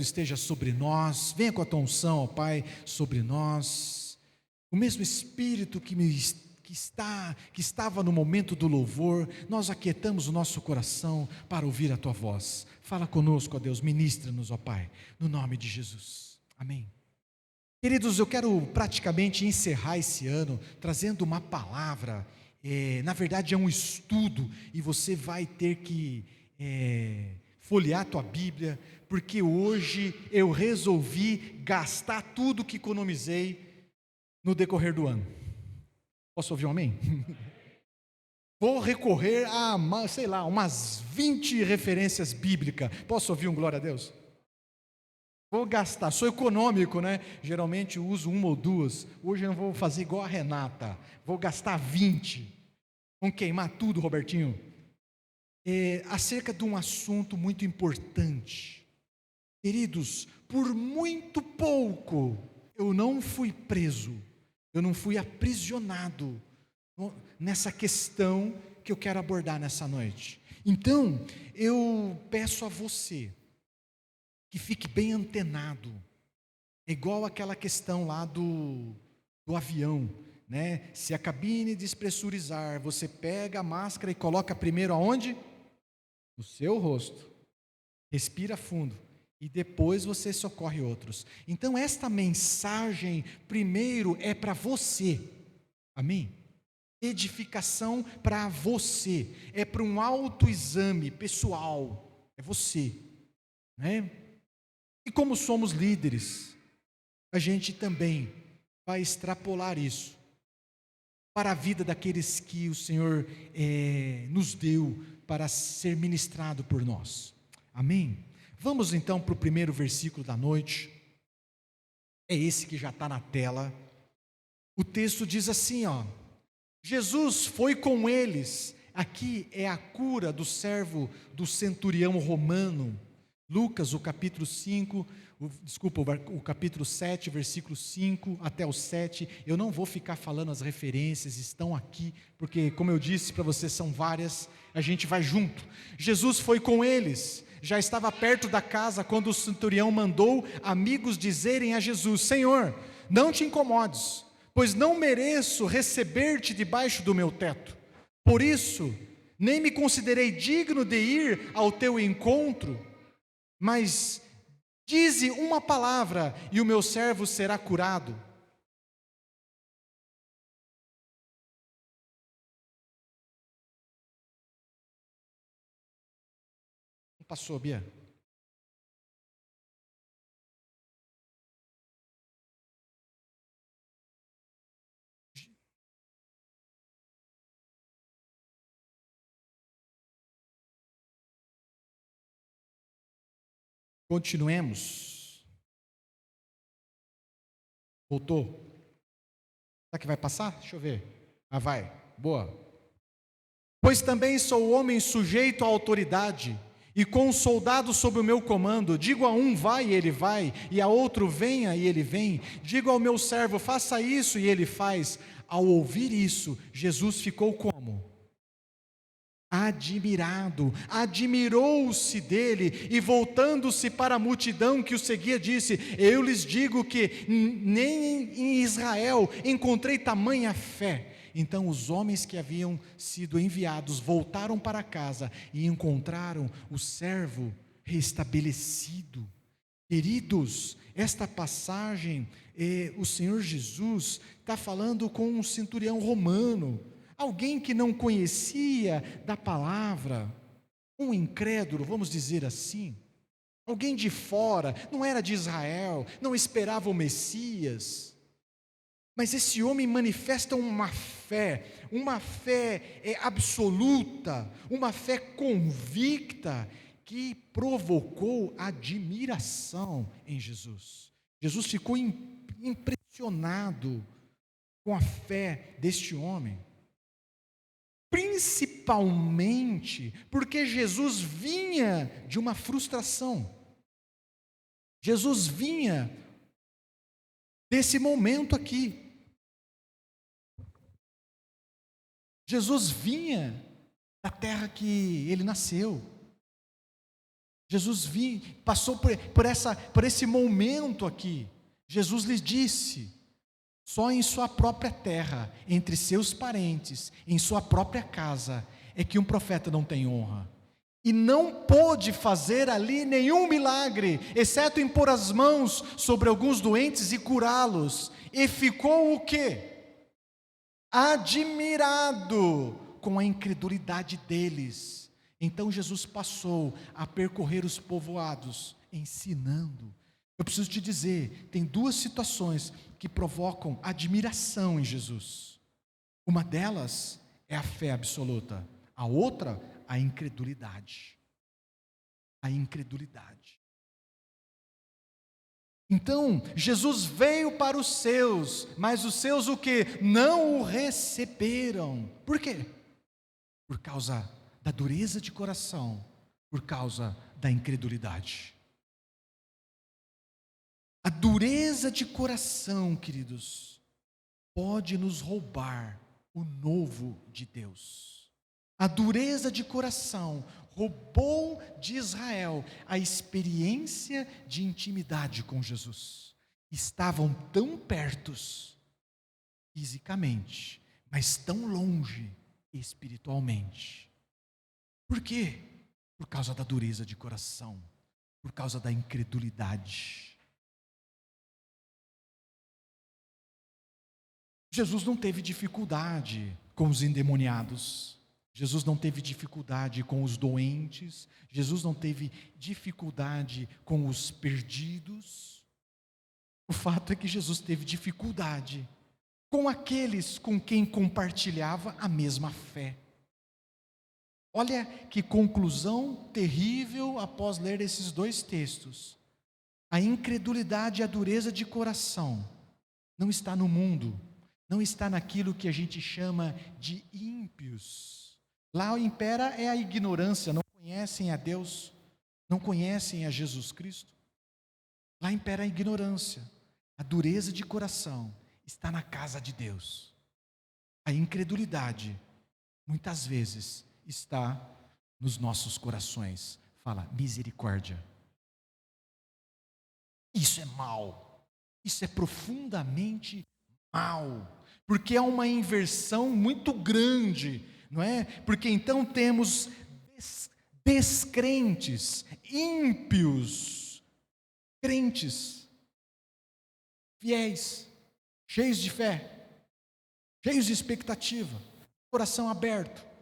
esteja sobre nós, venha com a tua unção, ó Pai, sobre nós. O mesmo Espírito que estava no momento do louvor, nós aquietamos o nosso coração para ouvir a tua voz. Fala conosco, ó Deus, ministra-nos, ó Pai, no nome de Jesus. Amém. Queridos, eu quero praticamente encerrar esse ano trazendo uma palavra, na verdade é um estudo, e você vai ter que folhear a tua Bíblia, porque hoje eu resolvi gastar tudo que economizei no decorrer do ano. Posso ouvir um amém? Vou recorrer a, sei lá, umas 20 referências bíblicas. Posso ouvir um glória a Deus? Vou gastar, sou econômico, né? Geralmente eu uso uma ou duas. Hoje eu não vou fazer igual a Renata. Vou gastar 20. Vamos queimar tudo, Robertinho. Acerca de um assunto muito importante. Queridos, por muito pouco eu não fui preso, eu não fui aprisionado nessa questão que eu quero abordar nessa noite. Então, eu peço a você que fique bem antenado, igual aquela questão lá do avião, né? Se a cabine despressurizar, você pega a máscara e coloca primeiro aonde? No seu rosto, respira fundo. E depois você socorre outros. Então esta mensagem, primeiro, é para você. Amém? Edificação para você. É para um autoexame pessoal. É você. Né? E como somos líderes, a gente também vai extrapolar isso para a vida daqueles que o Senhor nos deu para ser ministrado por nós. Amém? Vamos então para o primeiro versículo da noite, é esse que já está na tela. O texto diz assim, ó: Jesus foi com eles. Aqui é a cura do servo do centurião romano. Lucas, o capítulo 5, o capítulo 7, versículo 5 até o 7. Eu não vou ficar falando as referências, estão aqui, porque como eu disse para vocês, são várias, a gente vai junto. Jesus foi com eles. Já estava perto da casa quando o centurião mandou amigos dizerem a Jesus: Senhor, não te incomodes, pois não mereço receber-te debaixo do meu teto. Por isso, nem me considerei digno de ir ao teu encontro, mas dize uma palavra e o meu servo será curado. Não passou, Bia? Continuemos. Voltou? Será que vai passar? Deixa eu ver. Ah, vai. Boa. Pois também sou homem sujeito à autoridade, e com um soldado sob o meu comando. Digo a um, vai, e ele vai, e a outro, venha, e ele vem. Digo ao meu servo, faça isso, e ele faz. Ao ouvir isso, Jesus ficou como? Admirado, admirou-se dele, e voltando-se para a multidão que o seguia, disse: eu lhes digo que nem em Israel encontrei tamanha fé. Então os homens que haviam sido enviados voltaram para casa e encontraram o servo restabelecido. Queridos, esta passagem, o Senhor Jesus está falando com um centurião romano, alguém que não conhecia da palavra, um incrédulo, vamos dizer assim, alguém de fora, não era de Israel, não esperava o Messias, mas esse homem manifesta uma fé absoluta, uma fé convicta, que provocou admiração em Jesus. Jesus ficou impressionado com a fé deste homem, principalmente porque Jesus vinha de uma frustração. Jesus vinha desse momento aqui. Jesus vinha da terra que ele nasceu. Jesus passou por esse momento aqui. Jesus lhes disse: só em sua própria terra, entre seus parentes, em sua própria casa, é que um profeta não tem honra. E não pôde fazer ali nenhum milagre, exceto impor as mãos sobre alguns doentes e curá-los. E ficou o quê? Admirado com a incredulidade deles. Então Jesus passou a percorrer os povoados, ensinando. Eu preciso te dizer, tem duas situações que provocam admiração em Jesus. Uma delas é a fé absoluta, a outra, a incredulidade. A incredulidade. Então, Jesus veio para os seus, mas os seus o quê? Não o receberam. Por quê? Por causa da dureza de coração, por causa da incredulidade. A dureza de coração, queridos, pode nos roubar o novo de Deus. A dureza de coração roubou de Israel a experiência de intimidade com Jesus. Estavam tão pertos fisicamente, mas tão longe espiritualmente. Por quê? Por causa da dureza de coração, por causa da incredulidade. Jesus não teve dificuldade com os endemoniados. Jesus não teve dificuldade com os doentes. Jesus não teve dificuldade com os perdidos. O fato é que Jesus teve dificuldade com aqueles com quem compartilhava a mesma fé. Olha que conclusão terrível após ler esses dois textos. A incredulidade e a dureza de coração não está no mundo, não está naquilo que a gente chama de ímpios. Lá impera é a ignorância, não conhecem a Deus, não conhecem a Jesus Cristo. Lá impera a ignorância, a dureza de coração está na casa de Deus. A incredulidade, muitas vezes, está nos nossos corações. Fala, misericórdia. Isso é mal, isso é profundamente mal, porque é uma inversão muito grande, não é? Porque então temos descrentes, ímpios, crentes, fiéis, cheios de fé, cheios de expectativa, coração aberto.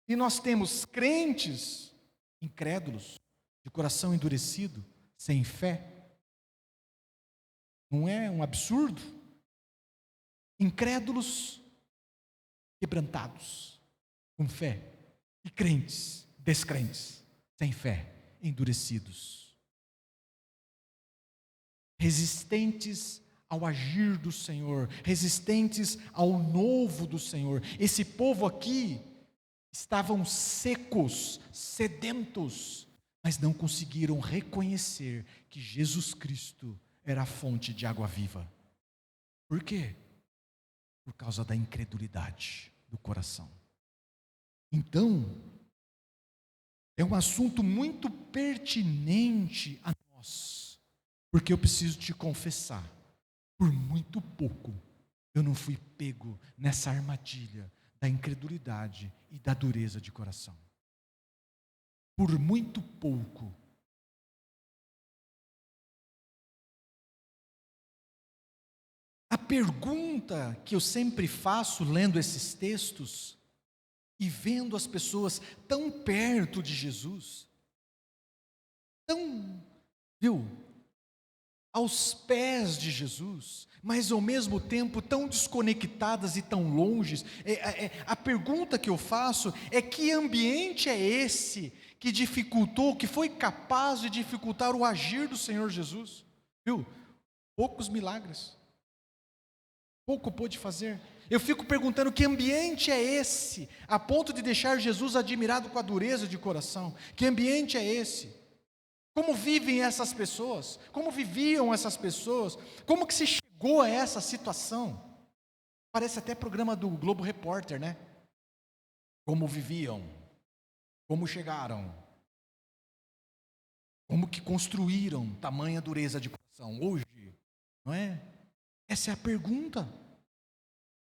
E nós temos crentes incrédulos, de coração endurecido, sem fé. Não é um absurdo? Incrédulos, quebrantados, com fé, e crentes, descrentes, sem fé, endurecidos, resistentes ao agir do Senhor, resistentes ao novo do Senhor. Esse povo aqui estavam secos, sedentos, mas não conseguiram reconhecer que Jesus Cristo era a fonte de água viva. Por quê? Por causa da incredulidade do coração. Então, é um assunto muito pertinente a nós, porque eu preciso te confessar, por muito pouco eu não fui pego nessa armadilha da incredulidade e da dureza de coração. Por muito pouco. A pergunta que eu sempre faço lendo esses textos e vendo as pessoas tão perto de Jesus, tão, aos pés de Jesus, mas ao mesmo tempo tão desconectadas e tão longes, a pergunta que eu faço é: que ambiente é esse que dificultou, que foi capaz de dificultar o agir do Senhor Jesus? Poucos milagres, pouco pôde fazer. Eu fico perguntando: que ambiente é esse, a ponto de deixar Jesus admirado com a dureza de coração? Que ambiente é esse? Como vivem essas pessoas? Como viviam essas pessoas? Como que se chegou a essa situação? Parece até programa do Globo Repórter, né? Como viviam? Como chegaram? Como que construíram tamanha dureza de coração hoje? Não é? Essa é a pergunta.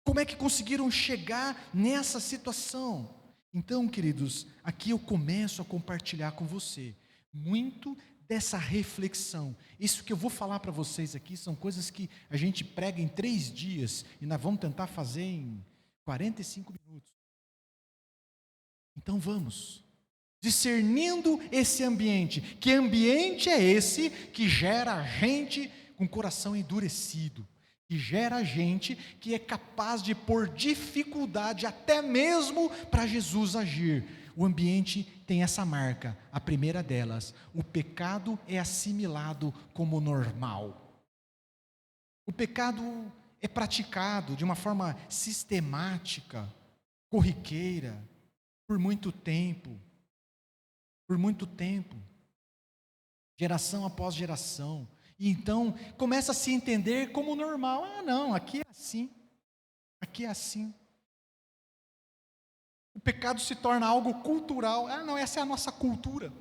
Como é que conseguiram chegar nessa situação? Então, queridos, aqui eu começo a compartilhar com você muito dessa reflexão. Isso que eu vou falar para vocês aqui são coisas que a gente prega em 3 dias e nós vamos tentar fazer em 45 minutos. Então vamos, discernindo esse ambiente. Que ambiente é esse que gera gente com coração endurecido? Que gera gente que é capaz de pôr dificuldade até mesmo para Jesus agir. O ambiente tem essa marca, a primeira delas: o pecado é assimilado como normal. O pecado é praticado de uma forma sistemática, corriqueira, por muito tempo, geração após geração. E então começa a se entender como normal. Ah, não, aqui é assim, aqui é assim. O pecado se torna algo cultural. Ah, não, essa é a nossa cultura.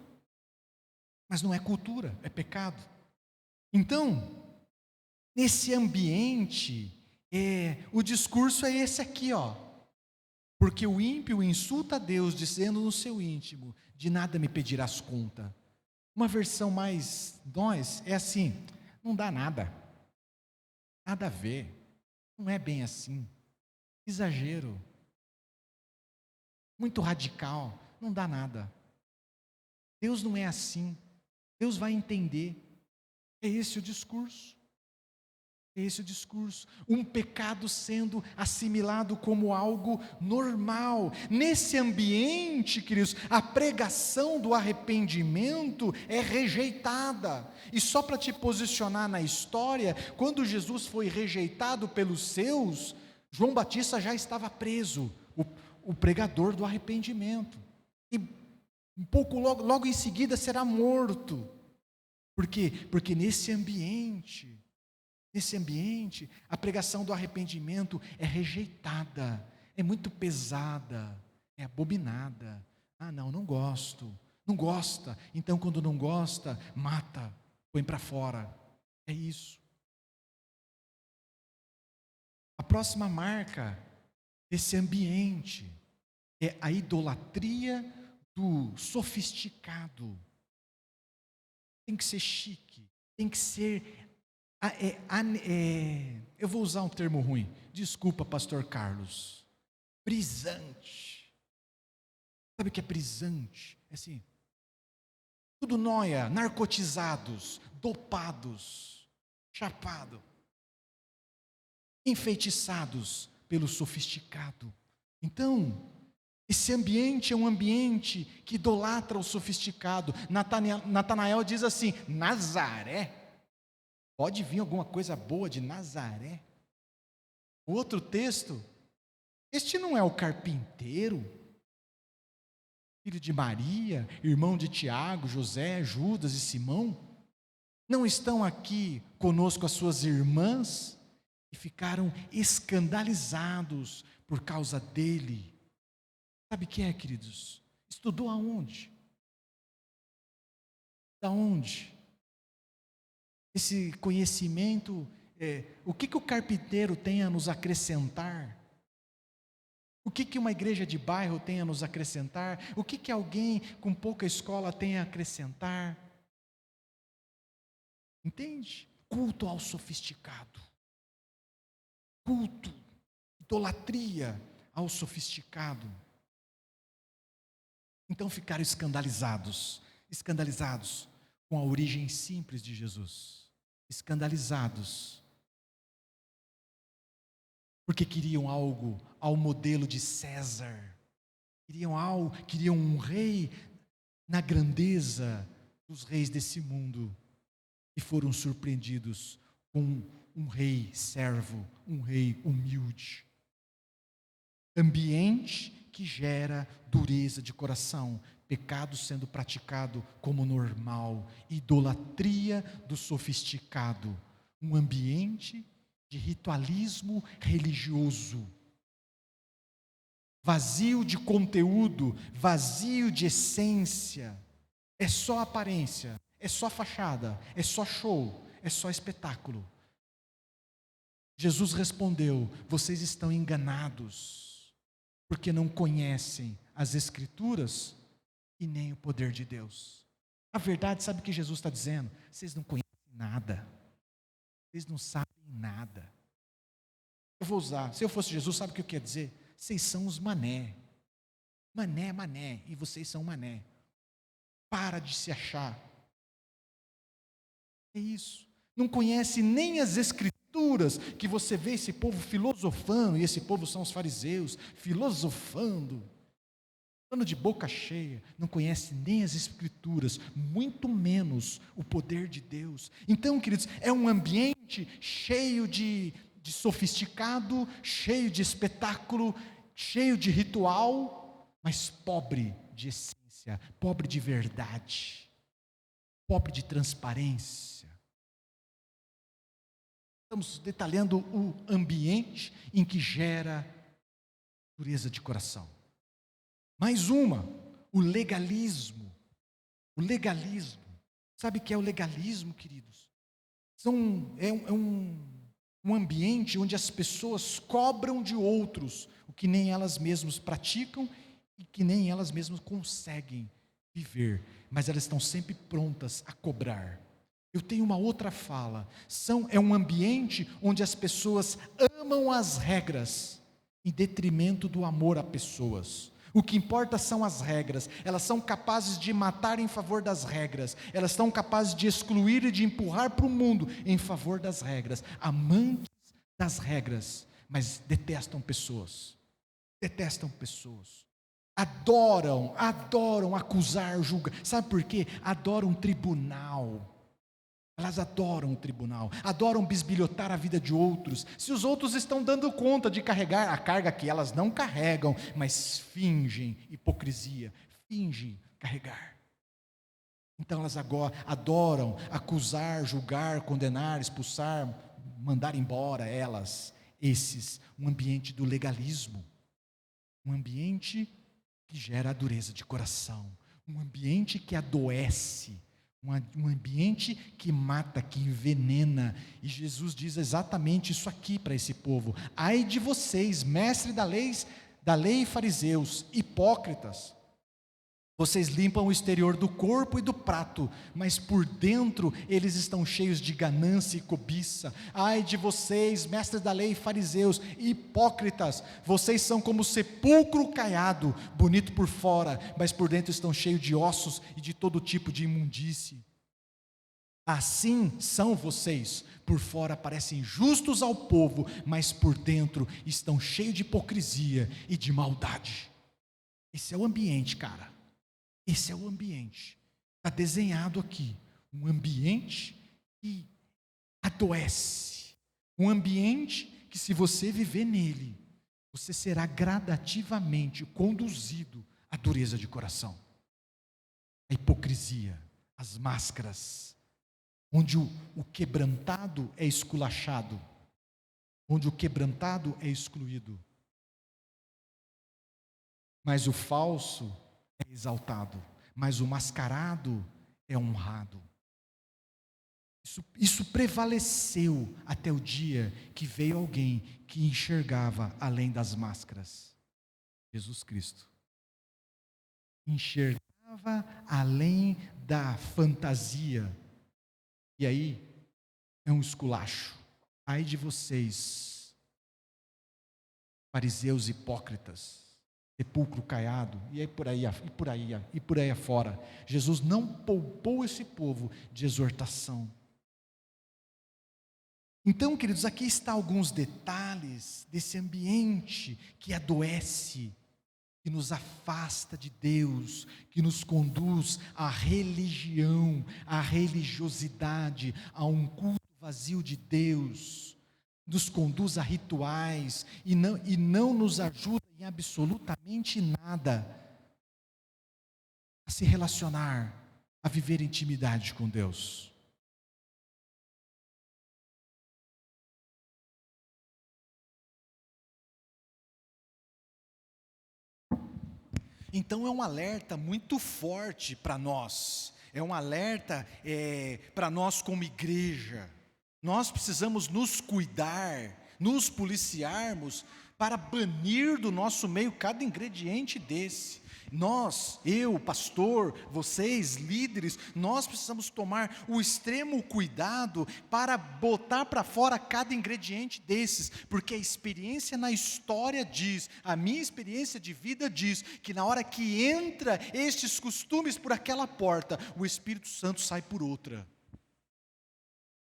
Mas não é cultura, é pecado. Então, nesse ambiente, o discurso é esse aqui, ó. Porque o ímpio insulta a Deus, dizendo no seu íntimo: de nada me pedirás conta. Uma versão mais nós é assim: não dá nada, nada a ver, não é bem assim, exagero, muito radical, não dá nada. Deus não é assim, Deus vai entender. É esse o discurso. É esse o discurso. Um pecado sendo assimilado como algo normal. Nesse ambiente, queridos, a pregação do arrependimento é rejeitada. E só para te posicionar na história, quando Jesus foi rejeitado pelos seus, João Batista já estava preso, o pregador do arrependimento. E um pouco logo em seguida será morto. Por quê? Porque nesse ambiente, a pregação do arrependimento é rejeitada, é muito pesada, é abominada. Ah, não gosto, não gosta. Então, quando não gosta, mata, põe para fora. É isso. A próxima marca desse ambiente é a idolatria do sofisticado. Tem que ser chique, tem que ser. Eu vou usar um termo ruim, desculpa, pastor Carlos. Brisante. Sabe o que é brisante? É assim, tudo nóia, narcotizados, dopados, chapado, enfeitiçados pelo sofisticado. Então, esse ambiente é um ambiente que idolatra o sofisticado. Natanael diz assim: Nazaré? Pode vir alguma coisa boa de Nazaré? O outro texto: este não é o carpinteiro, filho de Maria, irmão de Tiago, José, Judas e Simão? Não estão aqui conosco as suas irmãs? E ficaram escandalizados por causa dele. Sabe o que é, queridos? Estudou aonde? Da onde? Esse conhecimento, o que o carpinteiro tem a nos acrescentar? O que uma igreja de bairro tem a nos acrescentar? O que alguém com pouca escola tem a acrescentar? Entende? Culto ao sofisticado. Culto, idolatria ao sofisticado. Então ficaram escandalizados com a origem simples de Jesus. Escandalizados. Porque queriam algo ao modelo de César. Queriam um rei na grandeza dos reis desse mundo. E foram surpreendidos com um rei servo, um rei humilde. Ambiente que gera dureza de coração, pecado sendo praticado como normal, idolatria do sofisticado, um ambiente de ritualismo religioso, vazio de conteúdo, vazio de essência, é só aparência, é só fachada, é só show, é só espetáculo. Jesus respondeu: vocês estão enganados, porque não conhecem as Escrituras e nem o poder de Deus. A verdade, sabe o que Jesus está dizendo? Vocês não conhecem nada, vocês não sabem nada. Eu vou usar, se eu fosse Jesus, sabe o que eu queria dizer? Vocês são os mané. Mané, mané, e vocês são mané. Para de se achar. É isso. Não conhece nem as Escrituras, que você vê esse povo filosofando, e esse povo são os fariseus, filosofando, falando de boca cheia, não conhece nem as Escrituras, muito menos o poder de Deus. Então, queridos, é um ambiente cheio de sofisticado, cheio de espetáculo, cheio de ritual, mas pobre de essência, pobre de verdade, pobre de transparência. Estamos detalhando o ambiente em que gera dureza de coração. Mais uma, o legalismo. O legalismo. Sabe o que é o legalismo, queridos? É um ambiente onde as pessoas cobram de outros o que nem elas mesmas praticam e que nem elas mesmas conseguem viver, mas elas estão sempre prontas a cobrar. Eu tenho uma outra fala, é um ambiente onde as pessoas amam as regras em detrimento do amor a pessoas. O que importa são as regras, elas são capazes de matar em favor das regras, elas são capazes de excluir e de empurrar para o mundo em favor das regras, amantes das regras, mas detestam pessoas, adoram acusar, julgar, sabe por quê? Adoram tribunal. Elas adoram o tribunal, adoram bisbilhotar a vida de outros. Se os outros estão dando conta de carregar a carga que elas não carregam, mas fingem hipocrisia, fingem carregar. Então elas agora adoram acusar, julgar, condenar, expulsar, mandar embora elas. Um ambiente do legalismo, um ambiente que gera a dureza de coração, um ambiente que adoece, um ambiente que mata, que envenena. E Jesus diz exatamente isso aqui para esse povo: ai de vocês, mestres da lei e fariseus, hipócritas, vocês limpam o exterior do corpo e do prato, mas por dentro eles estão cheios de ganância e cobiça. Ai de vocês, mestres da lei e fariseus, hipócritas, vocês são como sepulcro caiado, bonito por fora, mas por dentro estão cheios de ossos e de todo tipo de imundície. Assim são vocês, por fora parecem justos ao povo, mas por dentro estão cheios de hipocrisia e de maldade. Esse é o ambiente, cara. Esse é o ambiente, está desenhado aqui, um ambiente que adoece, um ambiente que, se você viver nele, você será gradativamente conduzido à dureza de coração, à hipocrisia, às máscaras, onde o quebrantado é esculachado, onde o quebrantado é excluído, mas o falso é exaltado, mas o mascarado é honrado. Isso prevaleceu até o dia que veio alguém que enxergava além das máscaras. Jesus Cristo. Enxergava além da fantasia. E aí é um esculacho. Ai de vocês, fariseus hipócritas, sepulcro caiado, e aí por aí afora. Jesus não poupou esse povo de exortação. Então, queridos, aqui está alguns detalhes desse ambiente que adoece, que nos afasta de Deus, que nos conduz à religião, à religiosidade, a um culto vazio de Deus, nos conduz a rituais e não nos ajuda em absolutamente nada a se relacionar, a viver intimidade com Deus. Então é um alerta muito forte para nós, é um alerta para nós como igreja. Nós precisamos nos cuidar, nos policiarmos para banir do nosso meio cada ingrediente desse. Nós, eu, pastor, vocês, líderes, nós precisamos tomar o extremo cuidado para botar para fora cada ingrediente desses, porque a experiência na história diz, a minha experiência de vida diz, que na hora que entra estes costumes por aquela porta, o Espírito Santo sai por outra.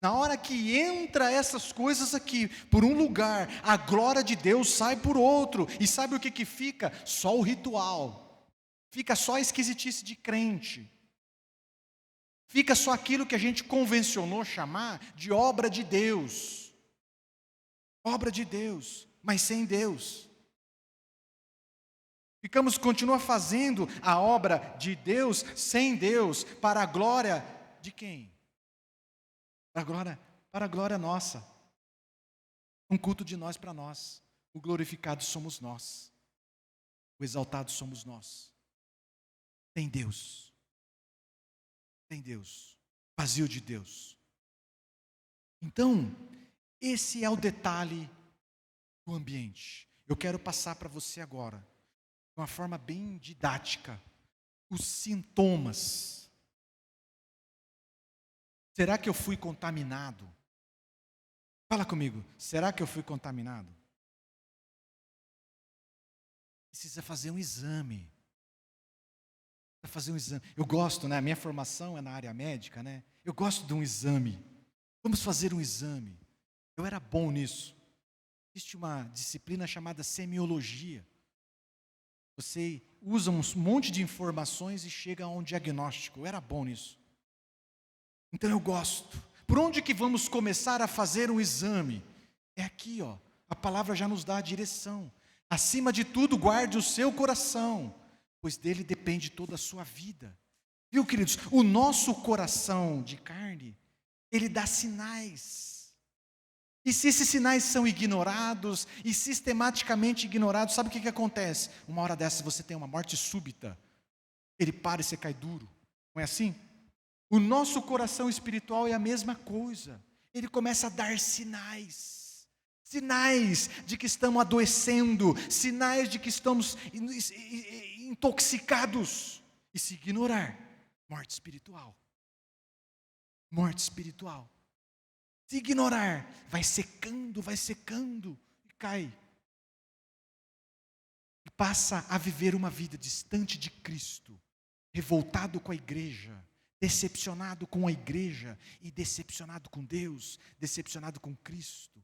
Na hora que entra essas coisas aqui, por um lugar, a glória de Deus sai por outro, e sabe o que fica? Só o ritual. Fica só a esquisitice de crente. Fica só aquilo que a gente convencionou chamar de obra de Deus. Obra de Deus, mas sem Deus. Continua fazendo a obra de Deus sem Deus, para a glória de quem? Para a glória nossa. Um culto de nós para nós. O glorificado somos nós. O exaltado somos nós. Tem Deus, vazio de Deus. Então, esse é o detalhe do ambiente. Eu quero passar para você agora, de uma forma bem didática, os sintomas. Será que eu fui contaminado? Fala comigo, será que eu fui contaminado? Precisa fazer um exame. Eu gosto, né? A minha formação é na área médica, né? Eu gosto de um exame. Vamos fazer um exame. Eu era bom nisso. Existe uma disciplina chamada semiologia. Você usa um monte de informações e chega a um diagnóstico. Eu era bom nisso. Então eu gosto. Por onde que vamos começar a fazer um exame? É aqui, ó. A palavra já nos dá a direção. Acima de tudo, guarde o seu coração, pois dele depende toda a sua vida. Viu, queridos? O nosso coração de carne, ele dá sinais. E se esses sinais são ignorados e sistematicamente ignorados, sabe o que acontece? Uma hora dessa você tem uma morte súbita. Ele para e você cai duro. Não é assim? O nosso coração espiritual é a mesma coisa. Ele começa a dar sinais. Sinais de que estamos adoecendo, sinais de que estamos intoxicados. E se ignorar, morte espiritual. Morte espiritual. Se ignorar, vai secando e cai. E passa a viver uma vida distante de Cristo, revoltado com a igreja, decepcionado com a igreja e decepcionado com Deus, decepcionado com Cristo.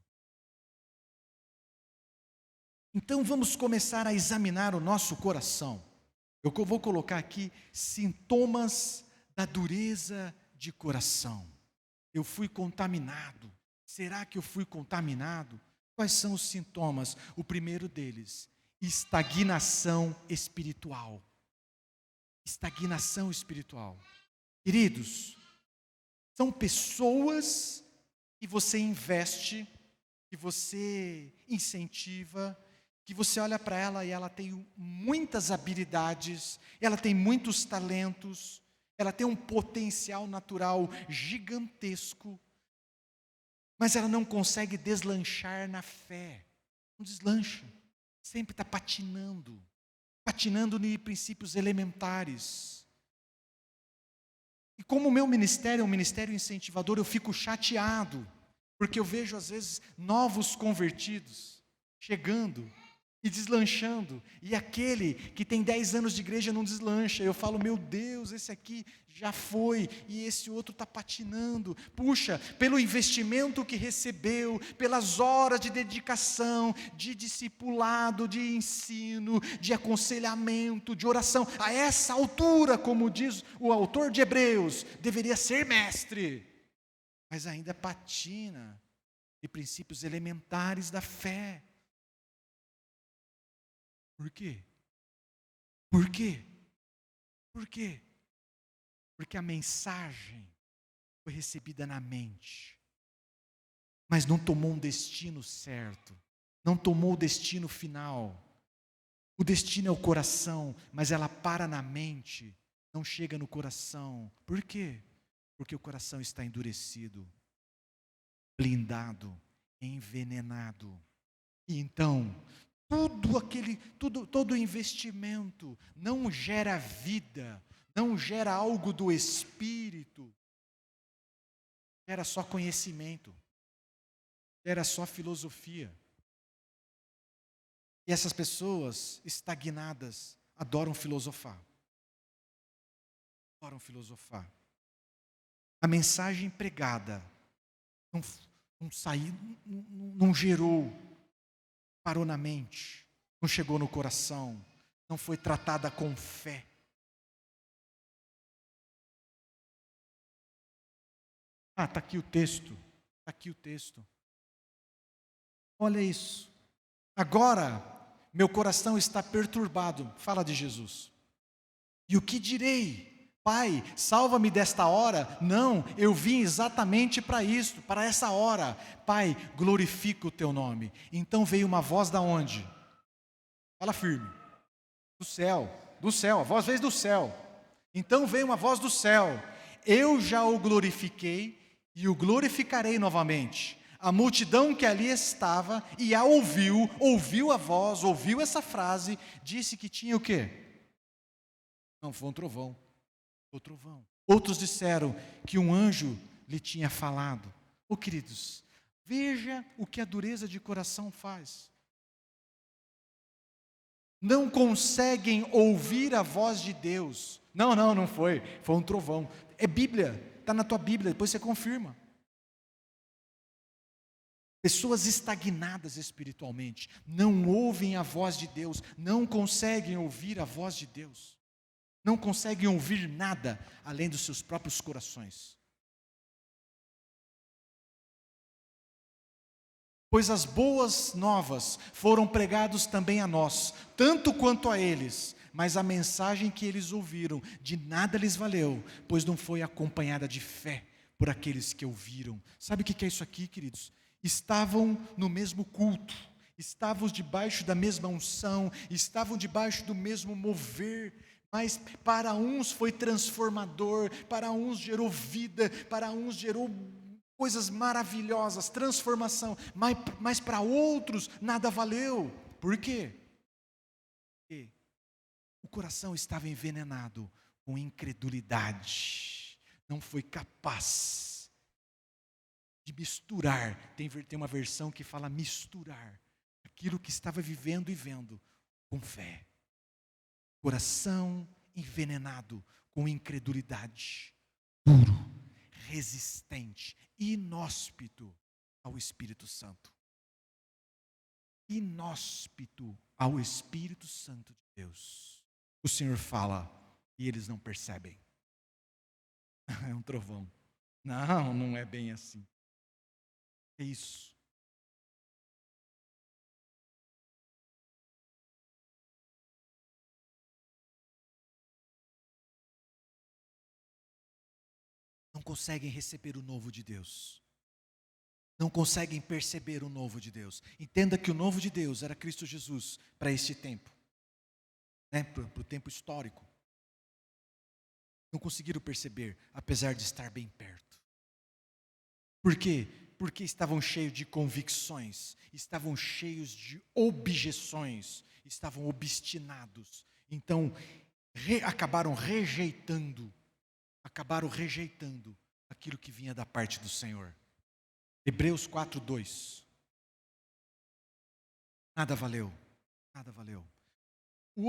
Então vamos começar a examinar o nosso coração. Eu vou colocar aqui sintomas da dureza de coração. Eu fui contaminado. Será que eu fui contaminado? Quais são os sintomas? O primeiro deles, estagnação espiritual. Estagnação espiritual. Queridos, são pessoas que você investe, que você incentiva, que você olha para ela e ela tem muitas habilidades, ela tem muitos talentos, ela tem um potencial natural gigantesco, mas ela não consegue deslanchar na fé. Não deslancha, sempre está patinando em princípios elementares. E como o meu ministério é um ministério incentivador, eu fico chateado, porque eu vejo às vezes novos convertidos chegando e deslanchando, e aquele que tem 10 anos de igreja não deslancha. Eu falo, meu Deus, esse aqui já foi, e esse outro está patinando. Puxa, pelo investimento que recebeu, pelas horas de dedicação, de discipulado, de ensino, de aconselhamento, de oração, a essa altura, como diz o autor de Hebreus, deveria ser mestre, mas ainda patina de princípios elementares da fé. Por quê? Por quê? Por quê? Porque a mensagem foi recebida na mente, mas não tomou um destino certo, não tomou o destino final. O destino é o coração, mas ela para na mente não chega no coração. Por quê? Porque o coração está endurecido, blindado, envenenado. E então, todo investimento não gera vida, não gera algo do espírito, gera só conhecimento, gera só filosofia. E essas pessoas estagnadas adoram filosofar. Adoram filosofar. A mensagem pregada não saiu, não gerou, parou na mente, não chegou no coração, não foi tratada com fé. Está aqui o texto, está aqui o texto. Olha isso. Agora, meu coração está perturbado, fala de Jesus. E o que direi? Pai, salva-me desta hora. Não, eu vim exatamente para isso, para essa hora. Pai, glorifica o teu nome. Então veio uma voz da onde? Fala firme. Do céu, a voz veio do céu. Então veio uma voz do céu. Eu já o glorifiquei e o glorificarei novamente. A multidão que ali estava e a ouviu a voz, ouviu essa frase, disse que tinha o quê? Não, foi um trovão. O trovão. Outros disseram que um anjo lhe tinha falado. Queridos, veja o que a dureza de coração faz. Não conseguem ouvir a voz de Deus. Não foi. Foi um trovão. É Bíblia, está na tua Bíblia, depois você confirma. Pessoas estagnadas espiritualmente, não ouvem a voz de Deus, não conseguem ouvir a voz de Deus. Não conseguem ouvir nada além dos seus próprios corações. Pois as boas novas foram pregadas também a nós, tanto quanto a eles, mas a mensagem que eles ouviram de nada lhes valeu, pois não foi acompanhada de fé por aqueles que ouviram. Sabe o que é isso aqui, queridos? Estavam no mesmo culto, estavam debaixo da mesma unção, estavam debaixo do mesmo mover, mas para uns foi transformador, para uns gerou vida, para uns gerou coisas maravilhosas, transformação, mas para outros nada valeu. Por quê? Porque o coração estava envenenado com incredulidade, não foi capaz de misturar. Tem uma versão que fala misturar aquilo que estava vivendo e vendo com fé. Coração envenenado com incredulidade, duro, resistente, inóspito ao Espírito Santo. Inóspito ao Espírito Santo de Deus. O Senhor fala e eles não percebem. É um trovão. Não é bem assim. É isso. Não conseguem receber o novo de Deus. Não conseguem perceber o novo de Deus. Entenda que o novo de Deus era Cristo Jesus para este tempo, né? Para o tempo histórico. Não conseguiram perceber, apesar de estar bem perto. Por quê? Porque estavam cheios de convicções, estavam cheios de objeções, estavam obstinados. Então, acabaram rejeitando aquilo que vinha da parte do Senhor. Hebreus 4:2. Nada valeu. O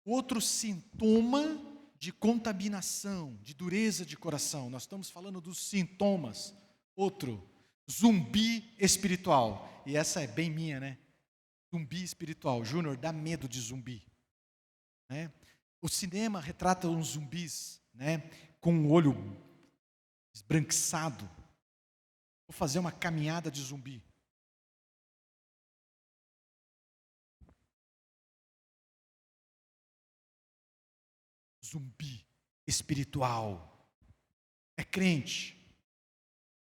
outro sintoma de contaminação, de dureza de coração, nós estamos falando dos sintomas. Outro, zumbi espiritual. E essa é bem minha, né? Zumbi espiritual. Júnior, dá medo de zumbi, né? O cinema retrata uns zumbis, né, com o olho esbranquiçado. Vou fazer uma caminhada de zumbi. Zumbi espiritual. É crente,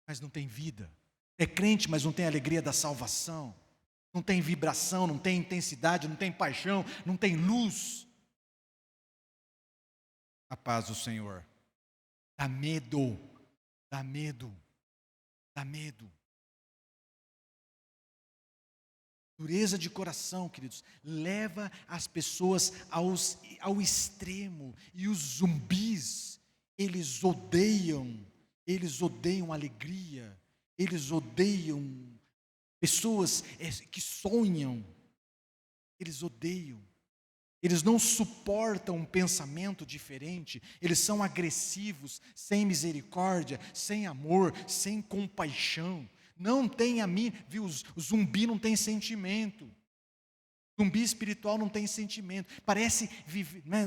mas não tem vida. É crente, mas não tem alegria da salvação. Não tem vibração, não tem intensidade, não tem paixão, não tem luz. A paz do Senhor. Dá medo, dá medo, dá medo. Dureza de coração, queridos, leva as pessoas ao extremo. E os zumbis, eles odeiam alegria, eles odeiam pessoas que sonham, eles odeiam. Eles não suportam um pensamento diferente, eles são agressivos, sem misericórdia, sem amor, sem compaixão. Não tem viu, o zumbi não tem sentimento. O zumbi espiritual não tem sentimento. Parece, né,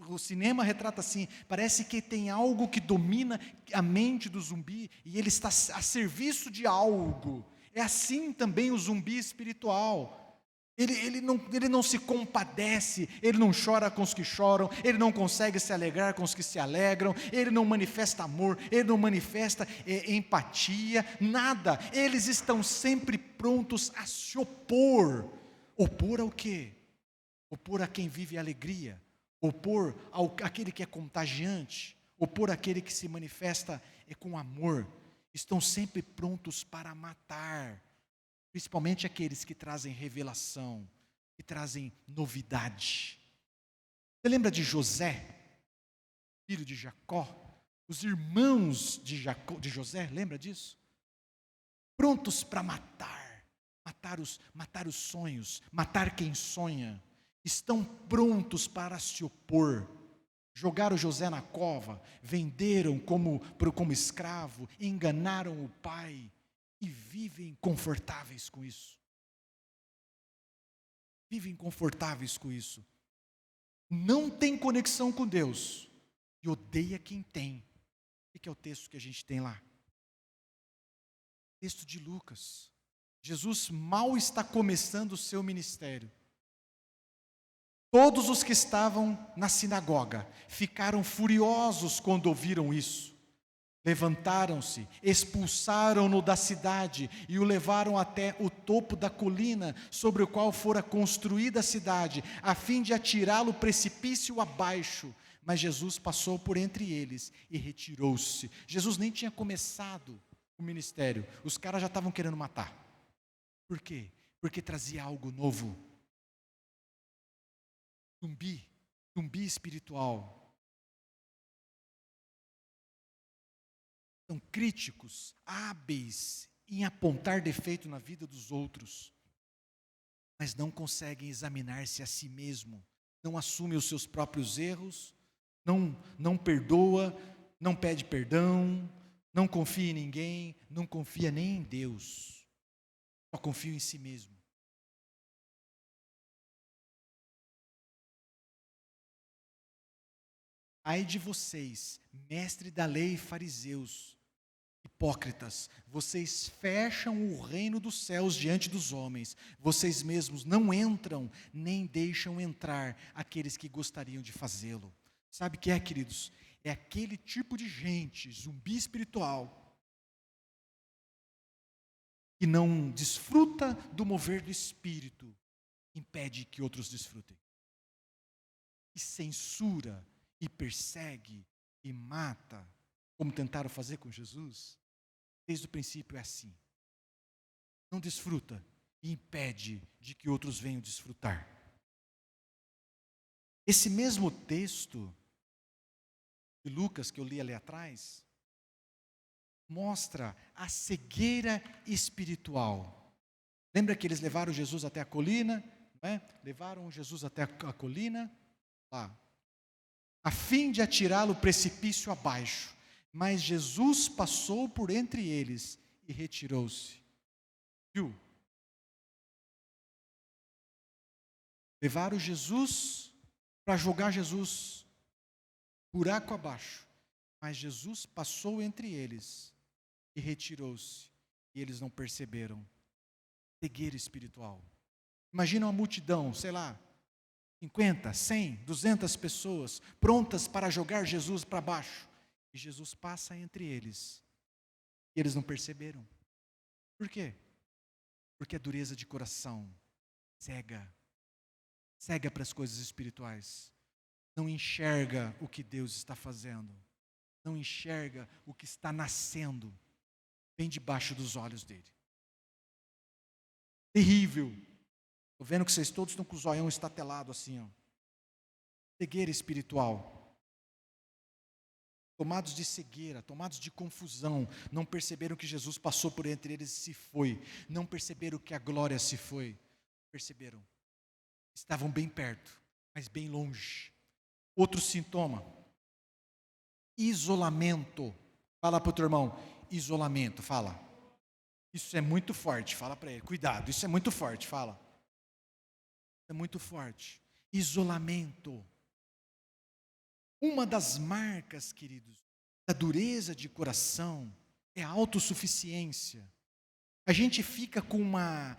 o cinema retrata assim, parece que tem algo que domina a mente do zumbi e ele está a serviço de algo. É assim também o zumbi espiritual. Ele não se compadece, ele não chora com os que choram, ele não consegue se alegrar com os que se alegram, ele não manifesta amor, ele não manifesta empatia, nada. Eles estão sempre prontos a se opor. Opor ao quê? Opor a quem vive a alegria, opor àquele que é contagiante, opor àquele que se manifesta com amor. Estão sempre prontos para matar. Principalmente aqueles que trazem revelação, que trazem novidade. Você lembra de José, filho de Jacó? Os irmãos de José, lembra disso? Prontos para matar os sonhos, matar quem sonha. Estão prontos para se opor. Jogaram José na cova, venderam como escravo, enganaram o pai. E vivem confortáveis com isso. Vivem confortáveis com isso. Não tem conexão com Deus. E odeia quem tem. O que é o texto que a gente tem lá? Texto de Lucas. Jesus mal está começando o seu ministério. Todos os que estavam na sinagoga ficaram furiosos quando ouviram isso. Levantaram-se, expulsaram-no da cidade e o levaram até o topo da colina sobre o qual fora construída a cidade, a fim de atirá-lo precipício abaixo. Mas Jesus passou por entre eles e retirou-se. Jesus nem tinha começado o ministério, os caras já estavam querendo matar. Por quê? Porque trazia algo novo. Zumbi espiritual. São críticos, hábeis em apontar defeito na vida dos outros, mas não conseguem examinar-se a si mesmo, não assume os seus próprios erros, não perdoa, não pede perdão, não confia em ninguém, não confia nem em Deus, só confia em si mesmo. Ai de vocês, mestre da lei e fariseus, hipócritas, vocês fecham o reino dos céus diante dos homens, vocês mesmos não entram, nem deixam entrar aqueles que gostariam de fazê-lo. Sabe o que é, queridos? É aquele tipo de gente, zumbi espiritual, que não desfruta do mover do Espírito, impede que outros desfrutem. E censura, e persegue, e mata, como tentaram fazer com Jesus. Desde o princípio é assim. Não desfruta e impede de que outros venham desfrutar. Esse mesmo texto de Lucas que eu li ali atrás mostra a cegueira espiritual. Lembra que eles levaram Jesus até a colina? Não é? Levaram Jesus até a colina, lá, a fim de atirá-lo precipício abaixo. Mas Jesus passou por entre eles e retirou-se. Viu? Levaram Jesus para jogar Jesus buraco abaixo. Mas Jesus passou entre eles e retirou-se. E eles não perceberam. Cegueira espiritual. Imagina uma multidão, sei lá, 50, 100, 200 pessoas prontas para jogar Jesus para baixo. E Jesus passa entre eles. E eles não perceberam. Por quê? Porque a dureza de coração cega para as coisas espirituais. não enxerga o que Deus está fazendo, não enxerga o que está nascendo bem debaixo dos olhos dele. Terrível. Estou vendo que vocês todos estão com o zoião estatelado assim, ó. Cegueira espiritual. Tomados de cegueira, tomados de confusão, não perceberam que Jesus passou por entre eles e se foi, não perceberam que a glória se foi, perceberam, estavam bem perto, mas bem longe. Outro sintoma, isolamento. Fala para o teu irmão, isolamento, fala. Isso é muito forte, fala para ele, cuidado, isso é muito forte, fala. É muito forte, isolamento. Uma das marcas, queridos, da dureza de coração é a autossuficiência. A gente fica com a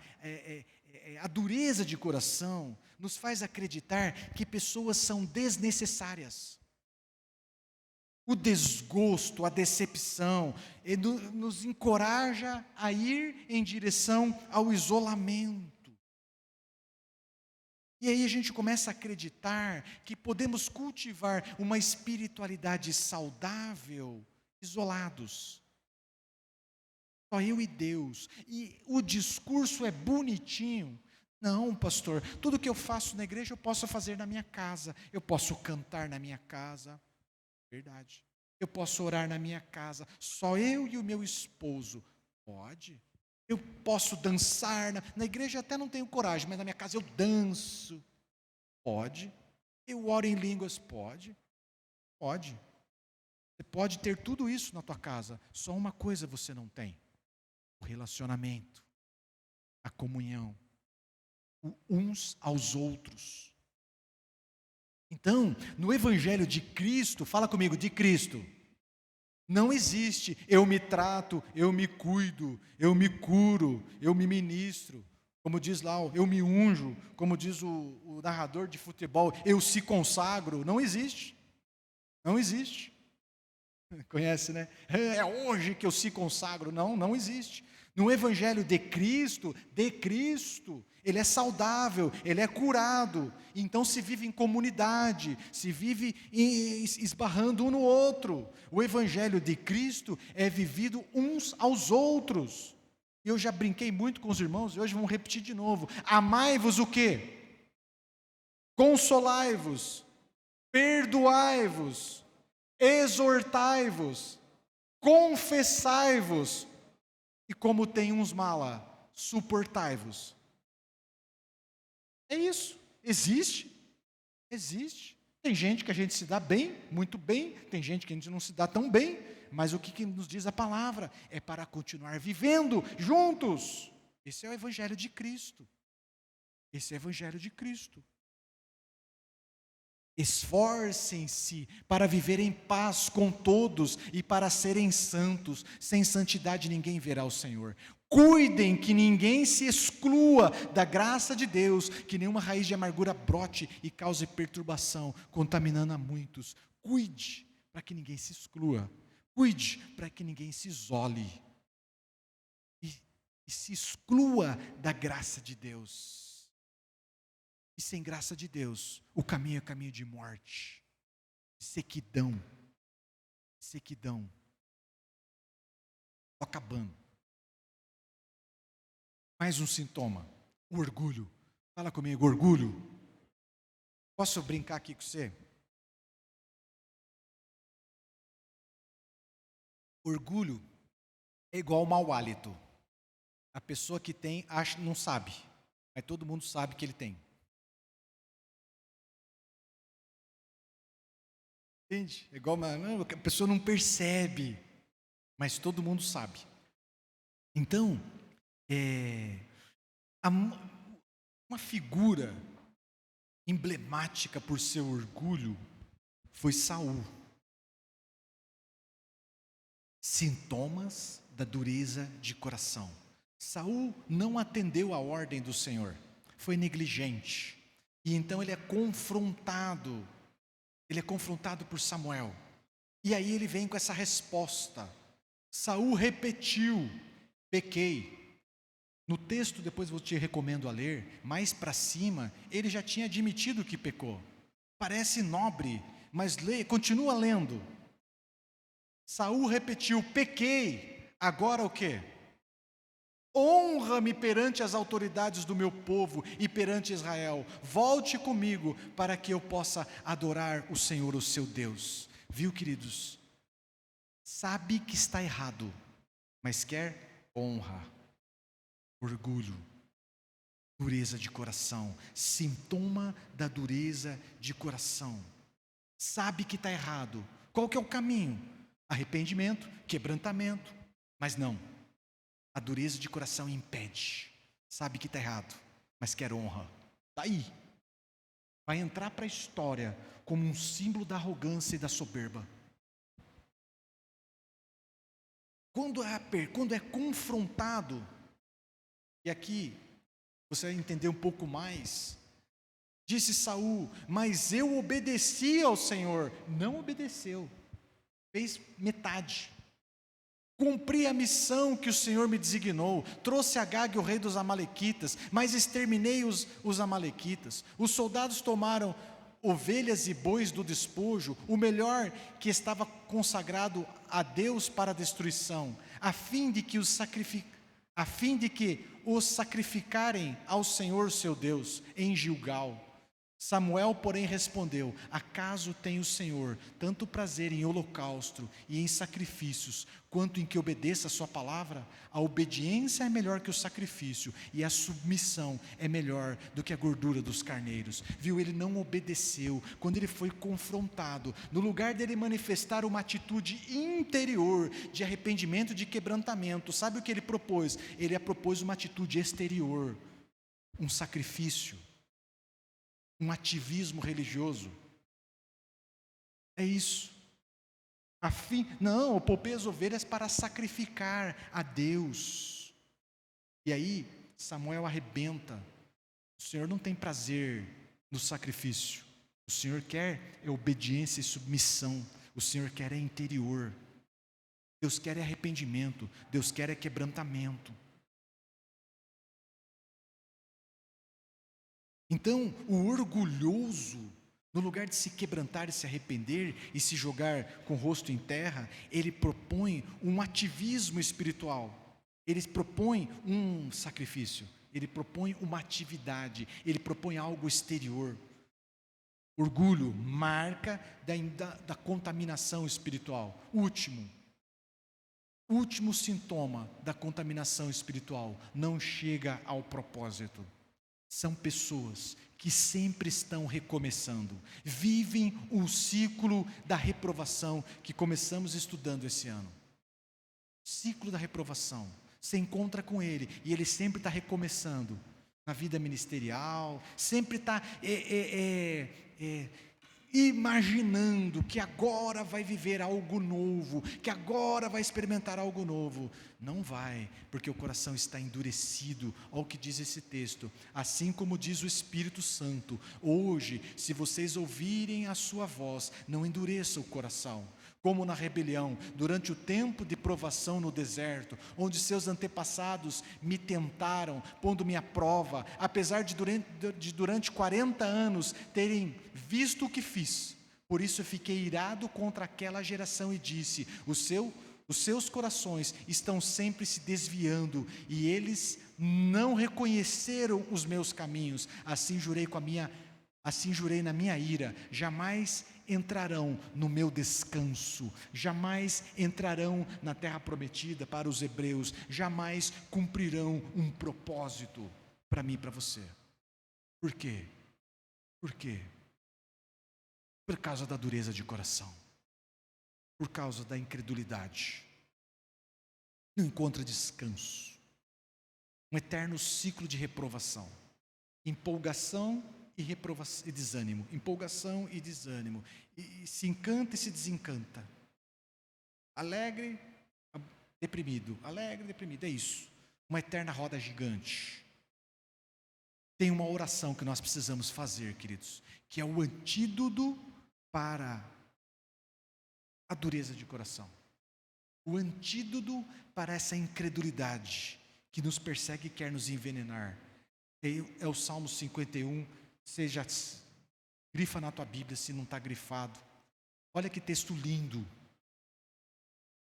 dureza de coração nos faz acreditar que pessoas são desnecessárias. O desgosto, a decepção, nos encoraja a ir em direção ao isolamento. E aí a gente começa a acreditar que podemos cultivar uma espiritualidade saudável, isolados. Só eu e Deus. E o discurso é bonitinho. Não, pastor, tudo que eu faço na igreja eu posso fazer na minha casa. Eu posso cantar na minha casa. Verdade. Eu posso orar na minha casa. Só eu e o meu esposo. Pode. Eu posso dançar, na igreja até não tenho coragem, mas na minha casa eu danço. Pode. Eu oro em línguas, pode. Pode. Você pode ter tudo isso na tua casa, só uma coisa você não tem: o relacionamento, a comunhão, uns aos outros. Então, no Evangelho de Cristo, fala comigo, de Cristo, não existe eu me trato, eu me cuido, eu me curo, eu me ministro, como diz lá, eu me unjo, como diz o narrador de futebol, eu se consagro. Não existe, não existe. Conhece, né? É hoje que eu se consagro. Não, não existe. No Evangelho de Cristo, ele é saudável, ele é curado. Então se vive em comunidade, se vive esbarrando um no outro. O Evangelho de Cristo é vivido uns aos outros. Eu já brinquei muito com os irmãos e hoje vamos repetir de novo. Amai-vos o quê? Consolai-vos, perdoai-vos, exortai-vos, confessai-vos, e como tem uns mala, suportai-vos. É isso, existe. Tem gente que a gente se dá bem, muito bem, tem gente que a gente não se dá tão bem, mas o que nos diz a palavra? É para continuar vivendo juntos. Esse é o Evangelho de Cristo. Esse é o Evangelho de Cristo. Esforcem-se para viver em paz com todos e para serem santos. Sem santidade ninguém verá o Senhor. Cuidem que ninguém se exclua da graça de Deus, que nenhuma raiz de amargura brote e cause perturbação, contaminando a muitos. Cuide para que ninguém se exclua. Cuide para que ninguém se isole e se exclua da graça de Deus. E sem graça de Deus, o caminho é caminho de morte, sequidão. Estou acabando. Mais um sintoma, o orgulho. Fala comigo, orgulho. Posso brincar aqui com você? Orgulho é igual ao mau hálito. A pessoa que tem, acha, não sabe, mas todo mundo sabe que ele tem. Entende? É igual a pessoa não percebe, mas todo mundo sabe. Então, uma figura emblemática por seu orgulho foi Saul. Sintomas da dureza de coração. Saul não atendeu a ordem do Senhor, foi negligente. E então ele é confrontado por Samuel. E aí ele vem com essa resposta. Saul repetiu: pequei. No texto, depois eu te recomendo a ler, mais para cima, ele já tinha admitido que pecou. Parece nobre, mas continua lendo. Saul repetiu: pequei, agora o quê? Honra-me perante as autoridades do meu povo e perante Israel. Volte comigo para que eu possa adorar o Senhor, o seu Deus. Viu, queridos? Sabe que está errado, mas quer honra, orgulho, dureza de coração, sintoma da dureza de coração. Sabe que está errado. Qual que é o caminho? Arrependimento, quebrantamento, mas não. A dureza de coração impede. Sabe que está errado, mas quer honra. Está aí. Vai entrar para a história como um símbolo da arrogância e da soberba. Quando é confrontado, e aqui você vai entender um pouco mais, disse Saul: mas eu obedeci ao Senhor. Não obedeceu, fez metade. Cumpri a missão que o Senhor me designou, trouxe Agag, o rei dos amalequitas, mas exterminei os amalequitas. Os soldados tomaram ovelhas e bois do despojo, o melhor que estava consagrado a Deus para a destruição, a fim de que os sacrificarem ao Senhor seu Deus em Gilgal. Samuel, porém, respondeu: acaso tem o Senhor tanto prazer em holocausto e em sacrifícios, quanto em que obedeça a sua palavra? A obediência é melhor que o sacrifício, e a submissão é melhor do que a gordura dos carneiros. Viu, ele não obedeceu. Quando ele foi confrontado, no lugar dele manifestar uma atitude interior, de arrependimento, de quebrantamento, sabe o que ele propôs? Ele propôs uma atitude exterior, um sacrifício, um ativismo religioso. É isso. Não, eu poupei as ovelhas para sacrificar a Deus. E aí Samuel arrebenta. O Senhor não tem prazer no sacrifício. O Senhor quer é obediência e submissão. O Senhor quer é interior. Deus quer é arrependimento. Deus quer é quebrantamento. Então, o orgulhoso, no lugar de se quebrantar e se arrepender e se jogar com o rosto em terra, ele propõe um ativismo espiritual. Ele propõe um sacrifício, ele propõe uma atividade, ele propõe algo exterior. Orgulho, marca da contaminação espiritual. Último sintoma da contaminação espiritual, não chega ao propósito. São pessoas que sempre estão recomeçando, vivem um ciclo da reprovação que começamos estudando esse ano. Ciclo da reprovação. Você encontra com ele e ele sempre está recomeçando na vida ministerial, sempre está imaginando que agora vai viver algo novo, que agora vai experimentar algo novo. Não vai, porque o coração está endurecido. Olha o que diz esse texto: assim como diz o Espírito Santo, hoje, se vocês ouvirem a sua voz, não endureça o coração, como na rebelião, durante o tempo de provação no deserto, onde seus antepassados me tentaram, pondo-me à prova, apesar de durante 40 anos terem visto o que fiz. Por isso eu fiquei irado contra aquela geração e disse: os seus corações estão sempre se desviando, e eles não reconheceram os meus caminhos. Assim jurei na minha ira: jamais entrarão no meu descanso, jamais entrarão na terra prometida para os hebreus, jamais cumprirão um propósito para mim e para você. Por quê? Por quê? Por causa da dureza de coração, por causa da incredulidade. Não encontra descanso, um eterno ciclo de reprovação, empolgação e reprovação e desânimo, empolgação e desânimo, e se encanta e se desencanta, alegre, deprimido, é isso, uma eterna roda gigante. Tem uma oração que nós precisamos fazer, queridos, que é o antídoto para a dureza de coração, o antídoto para essa incredulidade que nos persegue e quer nos envenenar. É o Salmo 51. Você já Grifa na tua Bíblia se não está grifado. Olha que texto lindo.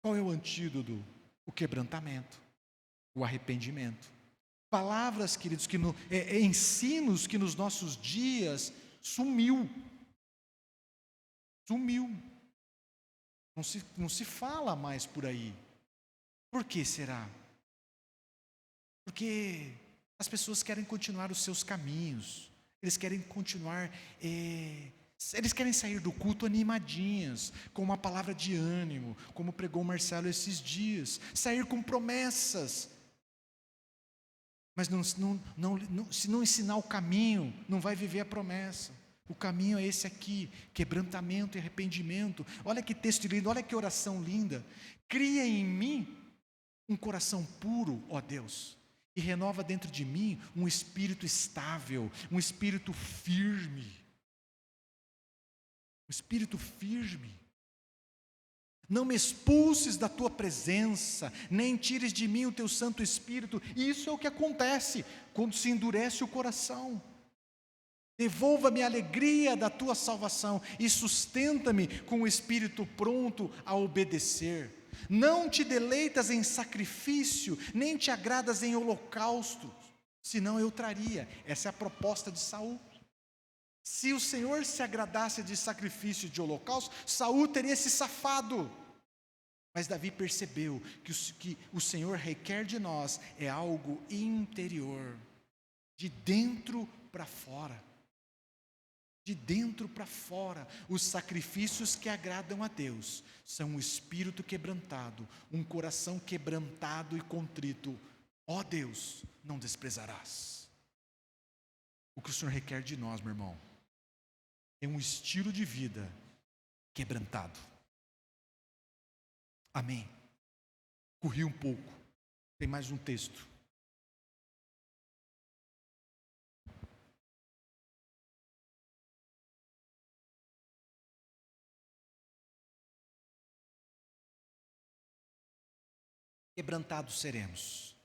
Qual é o antídoto? O quebrantamento, o arrependimento. Palavras, queridos, ensinos que nos nossos dias sumiu. Sumiu. Não se fala mais por aí. Por que será? Porque as pessoas querem continuar os seus caminhos. Eles querem continuar, eles querem sair do culto animadinhas, com uma palavra de ânimo, como pregou o Marcelo esses dias. Sair com promessas. Mas se não ensinar o caminho, não vai viver a promessa. O caminho é esse aqui, quebrantamento e arrependimento. Olha que texto lindo, olha que oração linda. Cria em mim um coração puro, ó Deus, e renova dentro de mim um espírito estável, um espírito firme. Um espírito firme. Não me expulses da tua presença, nem tires de mim o teu Santo Espírito. Isso é o que acontece quando se endurece o coração. Devolva-me a alegria da tua salvação e sustenta-me com o espírito pronto a obedecer. Não te deleitas em sacrifício, nem te agradas em holocausto, senão eu traria. Essa é a proposta de Saul. Se o Senhor se agradasse de sacrifício e de holocausto, Saul teria se safado. Mas Davi percebeu que o Senhor requer de nós é algo interior, de dentro para fora. De dentro para fora, os sacrifícios que agradam a Deus são um espírito quebrantado, um coração quebrantado e contrito. Ó Deus, não desprezarás. O que o Senhor requer de nós, meu irmão, é um estilo de vida quebrantado. Amém. Corri um pouco, tem mais um texto. Quebrantados seremos.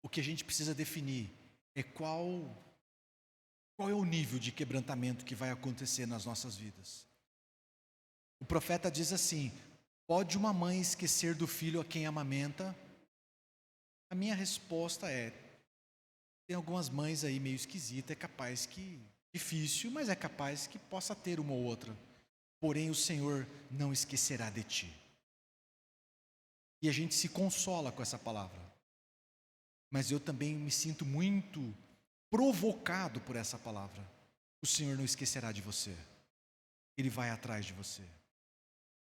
O que a gente precisa definir é qual é o nível de quebrantamento que vai acontecer nas nossas vidas. O profeta diz assim: pode uma mãe esquecer do filho a quem amamenta? A minha resposta é: tem algumas mães aí meio esquisitas, é capaz que, difícil, mas é capaz que possa ter uma ou outra. Porém o Senhor não esquecerá de ti. E a gente se consola com essa palavra. Mas eu também me sinto muito provocado por essa palavra. O Senhor não esquecerá de você. Ele vai atrás de você.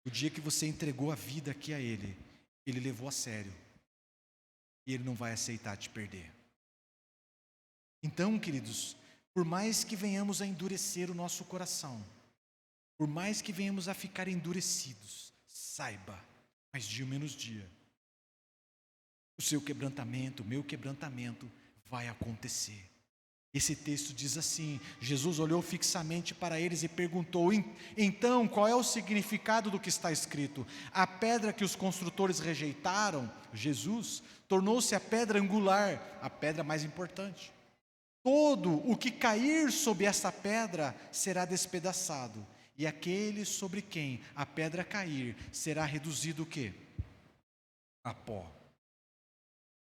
O dia que você entregou a vida aqui a Ele, Ele levou a sério. E Ele não vai aceitar te perder. Então, queridos, por mais que venhamos a endurecer o nosso coração, por mais que venhamos a ficar endurecidos, saiba, mas dia menos dia, o seu quebrantamento, o meu quebrantamento vai acontecer. Esse texto diz assim: Jesus olhou fixamente para eles e perguntou: então, qual é o significado do que está escrito? A pedra que os construtores rejeitaram, Jesus, tornou-se a pedra angular, a pedra mais importante. Todo o que cair sobre essa pedra será despedaçado, e aquele sobre quem a pedra cair será reduzido o quê? A pó.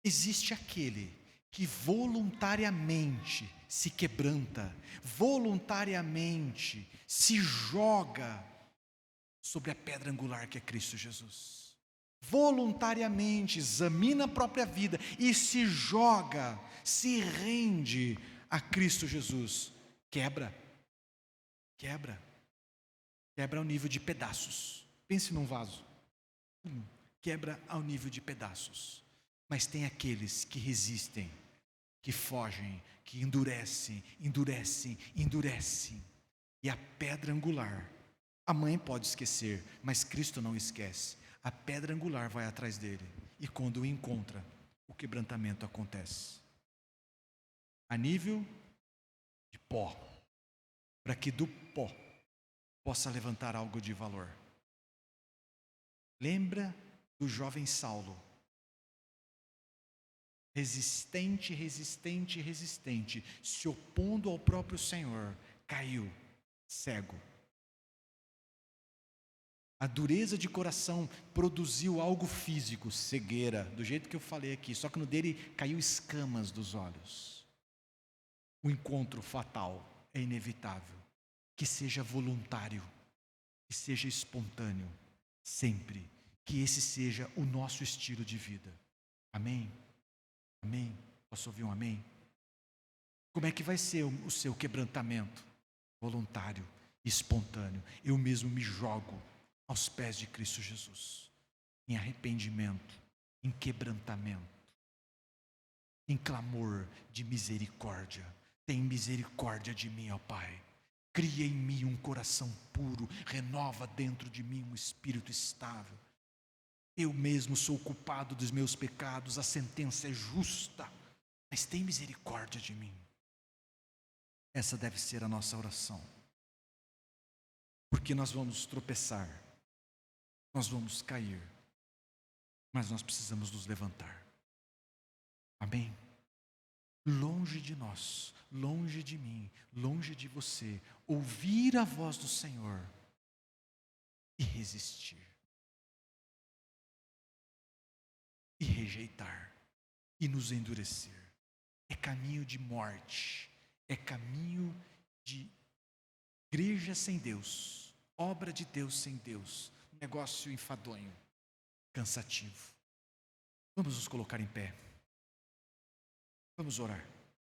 Existe aquele que voluntariamente se quebranta, voluntariamente se joga sobre a pedra angular que é Cristo Jesus. Voluntariamente examina a própria vida e se joga, se rende a Cristo Jesus. Quebra ao nível de pedaços. Pense num vaso. Quebra ao nível de pedaços. Mas tem aqueles que resistem, que fogem, que endurecem. E a pedra angular, a mãe pode esquecer, mas Cristo não esquece. A pedra angular vai atrás dele. E quando o encontra, o quebrantamento acontece. A nível de pó. Para que do pó possa levantar algo de valor. Lembra do jovem Saulo. Resistente, se opondo ao próprio Senhor, caiu, cego. A dureza de coração produziu algo físico, cegueira, do jeito que eu falei aqui, só que no dele caiu escamas dos olhos. O encontro fatal é inevitável. Que seja voluntário, que seja espontâneo, sempre. Que esse seja o nosso estilo de vida. Amém? Amém? Posso ouvir um amém? Como é que vai ser o seu quebrantamento? Voluntário, espontâneo. Eu mesmo me jogo aos pés de Cristo Jesus, em arrependimento, em quebrantamento, em clamor de misericórdia. Tem misericórdia de mim, ó Pai. Cria em mim um coração puro, renova dentro de mim um espírito estável. Eu mesmo sou culpado dos meus pecados, a sentença é justa, mas tem misericórdia de mim. Essa deve ser a nossa oração, porque nós vamos tropeçar, nós vamos cair, mas nós precisamos nos levantar. Amém? Longe de nós, longe de mim, longe de você, ouvir a voz do Senhor e resistir, e rejeitar, e nos endurecer. É caminho de morte, é caminho de igreja sem Deus, obra de Deus sem Deus, negócio enfadonho, cansativo. Vamos nos colocar em pé, vamos orar.